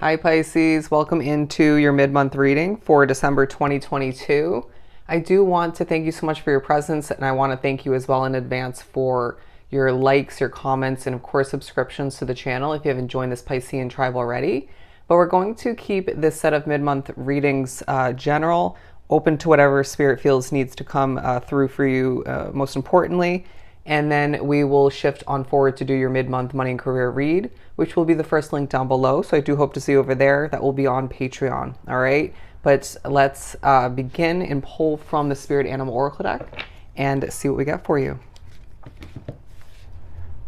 Hi Pisces, welcome into your mid-month reading for December 2022. I do want to thank you so much for your presence, and I want to thank you as well in advance for your likes, your comments, and of course subscriptions to the channel if you haven't joined this Piscean tribe already. But we're going to keep this set of mid-month readings general, open to whatever spirit feels needs to come through for you most importantly. And then we will shift on forward to do your mid-month money and career read, which will be the first link down below. So I do hope to see you over there. That will be on Patreon. All right. But let's begin and pull from the Spirit Animal Oracle deck and see what we got for you.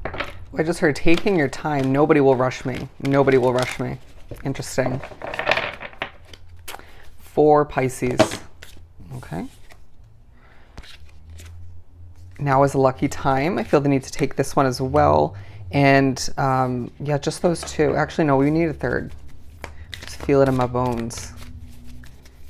I just heard taking your time. Nobody will rush me. Nobody will rush me. Interesting. For Pisces. Okay. Now is a lucky time. I feel the need to take this one as well. And yeah, just those two. Actually, no, we need a third. Just feel it in my bones.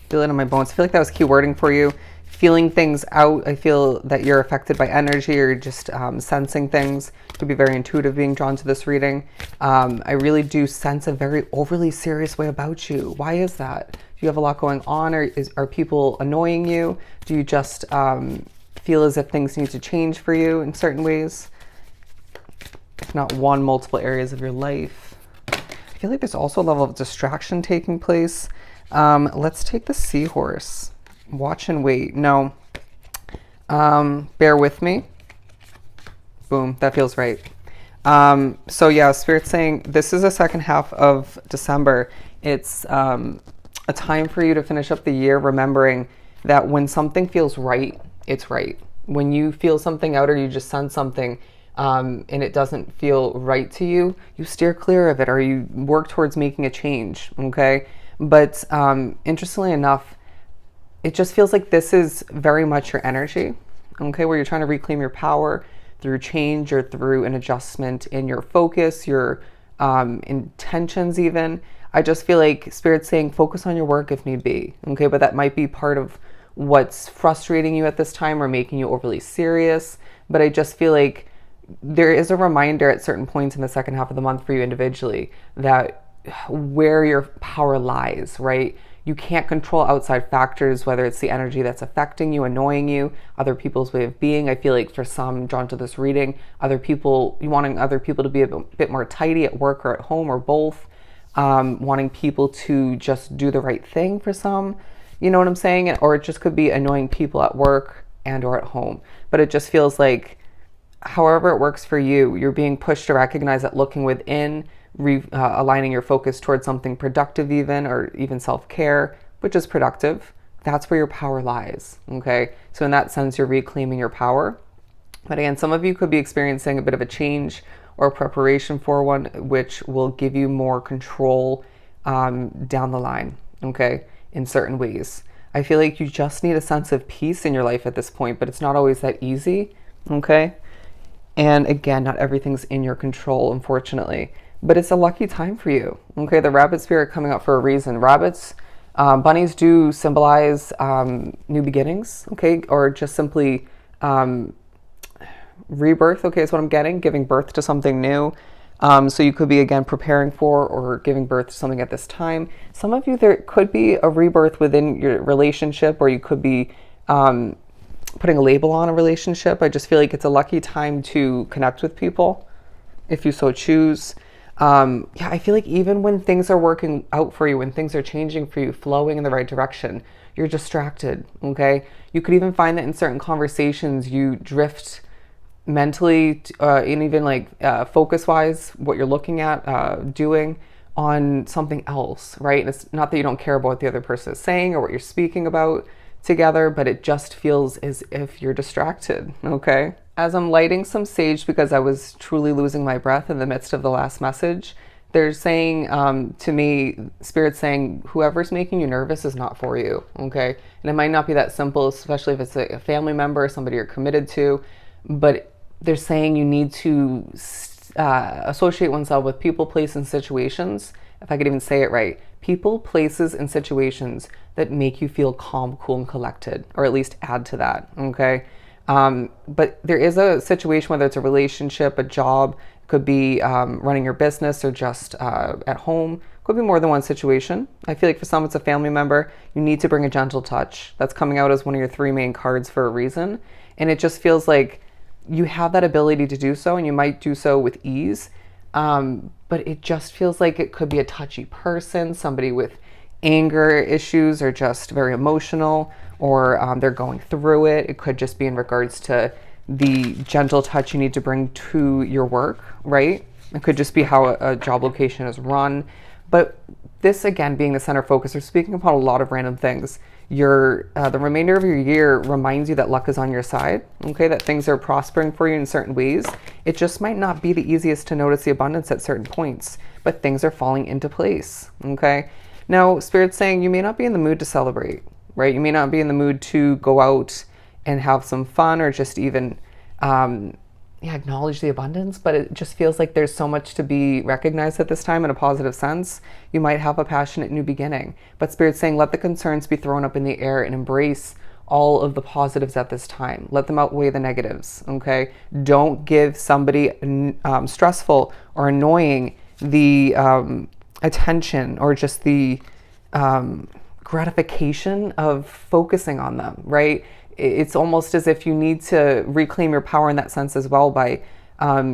Feel it in my bones. I feel like that was key wording for you. Feeling things out. I feel that you're affected by energy or just sensing things. You could be very intuitive being drawn to this reading. I really do sense a very overly serious way about you. Why is that? Do you have a lot going on, or are people annoying you? Do you just feel as if things need to change for you in certain ways? If not one, multiple areas of your life. I feel like there's also a level of distraction taking place. Let's take the seahorse. Watch and wait. No. Bear with me. Boom. That feels right. So yeah, Spirit's saying this is the second half of December. It's a time for you to finish up the year remembering that when something feels right, it's right. When you feel something out or you just sense something and it doesn't feel right to you, you steer clear of it or you work towards making a change, okay? But interestingly enough, it just feels like this is very much your energy, okay? Where you're trying to reclaim your power through change or through an adjustment in your focus, your intentions even. I just feel like Spirit's saying focus on your work if need be, okay? But that might be part of what's frustrating you at this time or making you overly serious. But I just feel like there is a reminder at certain points in the second half of the month for you individually that where your power lies, right? You can't control outside factors, whether it's the energy that's affecting you, annoying you, other people's way of being. I feel like for some drawn to this reading, you wanting other people to be a bit more tidy at work or at home or both, wanting people to just do the right thing for some. You know what I'm saying? Or it just could be annoying people at work and or at home. But it just feels like however it works for you, you're being pushed to recognize that looking within, aligning your focus towards something productive even, or even self-care, which is productive, that's where your power lies, okay? So in that sense, you're reclaiming your power. But again, some of you could be experiencing a bit of a change or preparation for one, which will give you more control down the line, okay? In certain ways. I feel like you just need a sense of peace in your life at this point, but it's not always that easy, okay? And again, not everything's in your control, unfortunately, but it's a lucky time for you, okay? The rabbit spirit coming up for a reason. Rabbits, bunnies do symbolize new beginnings, okay? Or just simply rebirth, okay, is what I'm getting, giving birth to something new. So you could be, again, preparing for or giving birth to something at this time. Some of you, there could be a rebirth within your relationship, or you could be putting a label on a relationship. I just feel like it's a lucky time to connect with people, if you so choose. Yeah, I feel like even when things are working out for you, when things are changing for you, flowing in the right direction, you're distracted, okay? You could even find that in certain conversations, you drift mentally and even like focus wise what you're looking at doing on something else, right? And it's not that you don't care about what the other person is saying or what you're speaking about together, but it just feels as if you're distracted, okay? As I'm lighting some sage because I was truly losing my breath in the midst of the last message, they're saying to me, Spirit's saying whoever's making you nervous is not for you, okay? And it might not be that simple, especially if it's a family member or somebody you're committed to, but they're saying you need to associate oneself with people, places, and situations, if I could even say it right, people, places, and situations that make you feel calm, cool, and collected, or at least add to that, okay? But there is a situation, whether it's a relationship, a job, Could be running your business or just at home. Could be more than one situation. I feel like for some it's a family member. You need to bring a gentle touch. That's coming out as one of your 3 main cards for a reason. And it just feels like you have that ability to do so, and you might do so with ease. But it just feels like it could be a touchy person, somebody with anger issues or just very emotional, or they're going through it. It could just be in regards to the gentle touch you need to bring to your work, right? It could just be how a job location is run. But this, again, being the center focus, we're speaking about a lot of random things. The remainder of your year reminds you that luck is on your side, okay? That things are prospering for you in certain ways. It just might not be the easiest to notice the abundance at certain points, but things are falling into place, okay? Now, Spirit's saying you may not be in the mood to celebrate, right? You may not be in the mood to go out and have some fun or just even acknowledge the abundance, but it just feels like there's so much to be recognized at this time in a positive sense. You might have a passionate new beginning, but Spirit's saying let the concerns be thrown up in the air and embrace all of the positives at this time. Let them outweigh the negatives, okay? Don't give somebody stressful or annoying the attention or just the gratification of focusing on them, right? It's almost as if you need to reclaim your power in that sense as well by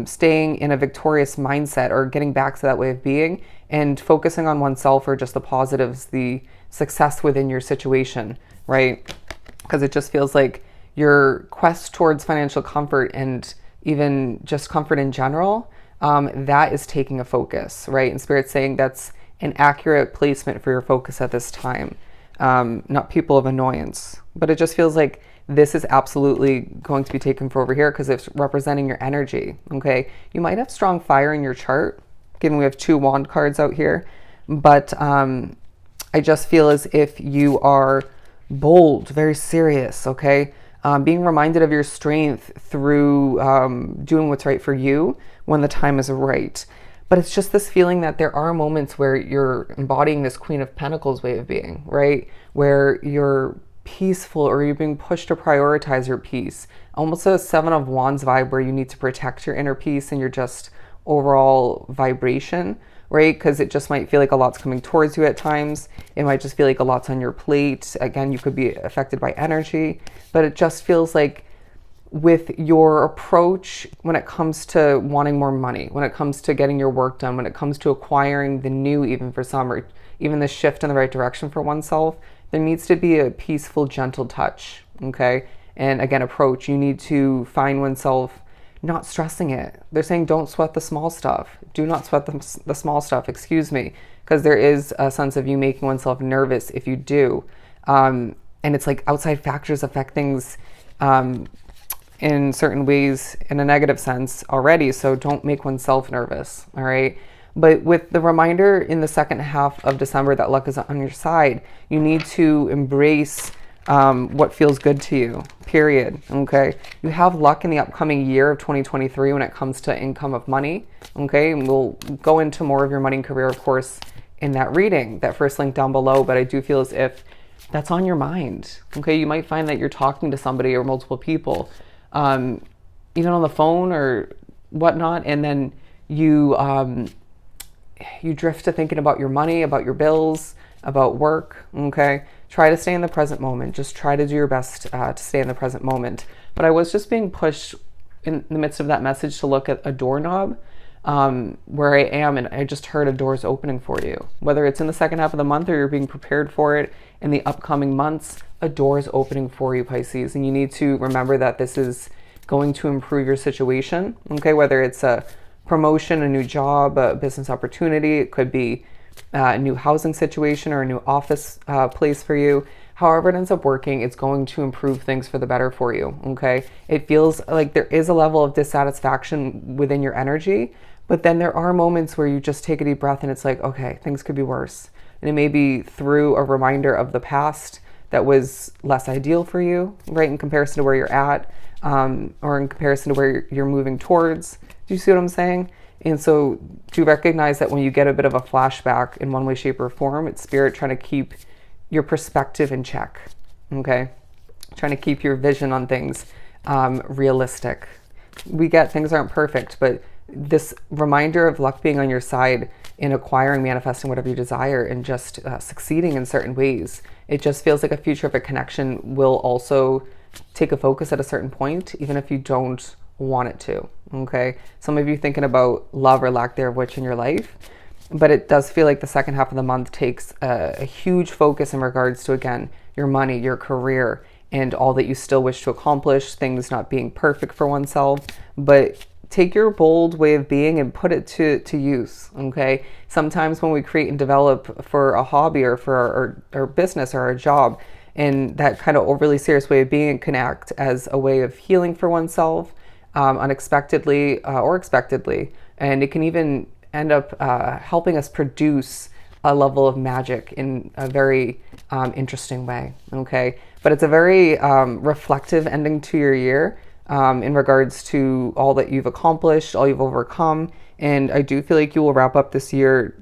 staying in a victorious mindset or getting back to that way of being and focusing on oneself or just the positives, the success within your situation, right? Because it just feels like your quest towards financial comfort and even just comfort in general, that is taking a focus, right? And Spirit's saying that's an accurate placement for your focus at this time, not people of annoyance. But it just feels like this is absolutely going to be taken for over here because it's representing your energy, okay? You might have strong fire in your chart, given we have 2 wand cards out here, but I just feel as if you are bold, very serious, okay? Being reminded of your strength through doing what's right for you when the time is right. But it's just this feeling that there are moments where you're embodying this Queen of Pentacles way of being, right? Where you're peaceful or you're being pushed to prioritize your peace. Almost a 7 of Wands vibe where you need to protect your inner peace and your just overall vibration, right? Because it just might feel like a lot's coming towards you at times. It might just feel like a lot's on your plate. Again, you could be affected by energy, but it just feels like with your approach when it comes to wanting more money, when it comes to getting your work done, when it comes to acquiring the new, even for some, or even the shift in the right direction for oneself, there needs to be a peaceful, gentle touch, okay? And again, approach, you need to find oneself not stressing it. They're saying don't sweat the small stuff. Do not sweat the small stuff, excuse me, because there is a sense of you making oneself nervous if you do. And it's like outside factors affect things in certain ways in a negative sense already, so don't make oneself nervous, all right? But with the reminder in the second half of December that luck is on your side, you need to embrace what feels good to you, period, okay? You have luck in the upcoming year of 2023 when it comes to income of money, okay? And we'll go into more of your money and career, of course, in that reading, that first link down below, but I do feel as if that's on your mind, okay? You might find that you're talking to somebody or multiple people, even on the phone or whatnot, and then you drift to thinking about your money, about your bills, about work, okay? Try to stay in the present moment. Just try to do your best to stay in the present moment. But I was just being pushed in the midst of that message to look at a doorknob where I am, and I just heard a door's opening for you. Whether it's in the second half of the month or you're being prepared for it in the upcoming months, a door is opening for you, Pisces. And you need to remember that this is going to improve your situation, okay? Whether it's a promotion, a new job, a business opportunity, it could be a new housing situation or a new office place for you. However it ends up working, it's going to improve things for the better for you, okay? It feels like there is a level of dissatisfaction within your energy, but then there are moments where you just take a deep breath and it's like, okay, things could be worse. And it may be through a reminder of the past that was less ideal for you, right, in comparison to where you're at, or in comparison to where you're moving towards. Do you see what I'm saying? And so to recognize that when you get a bit of a flashback in one way, shape, or form, it's Spirit trying to keep your perspective in check, okay? Trying to keep your vision on things realistic. We get things aren't perfect, but this reminder of luck being on your side in acquiring, manifesting whatever you desire, and just succeeding in certain ways. It just feels like a future of a connection will also take a focus at a certain point, even if you don't want it to. Okay, some of you thinking about love or lack thereof which in your life, but it does feel like the second half of the month takes a huge focus in regards to, again, your money, your career, and all that you still wish to accomplish, things not being perfect for oneself, but take your bold way of being and put it to use. Okay, sometimes when we create and develop for a hobby or for our business or our job, and that kind of overly serious way of being can act as a way of healing for oneself, unexpectedly or expectedly, and it can even end up helping us produce a level of magic in a very interesting way. Okay, but it's a very reflective ending to your year. In regards to all that you've accomplished, all you've overcome. And I do feel like you will wrap up this year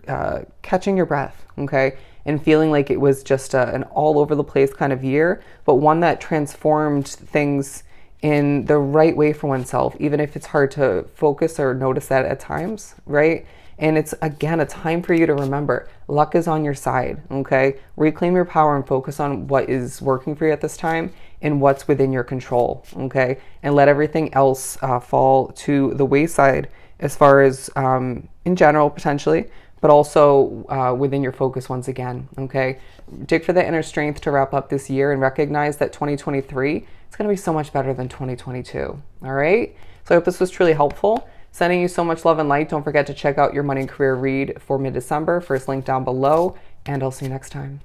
catching your breath, okay? And feeling like it was just an all over the place kind of year, but one that transformed things in the right way for oneself, even if it's hard to focus or notice that at times, right? And it's, again, a time for you to remember luck is on your side, okay? Reclaim your power and focus on what is working for you at this time and what's within your control, okay? And let everything else fall to the wayside as far as in general, potentially, but also within your focus once again, okay? Dig for the inner strength to wrap up this year and recognize that 2023 is going to be so much better than 2022, all right? So I hope this was truly helpful. Sending you so much love and light. Don't forget to check out your money and career read for mid-December. First link down below, and I'll see you next time.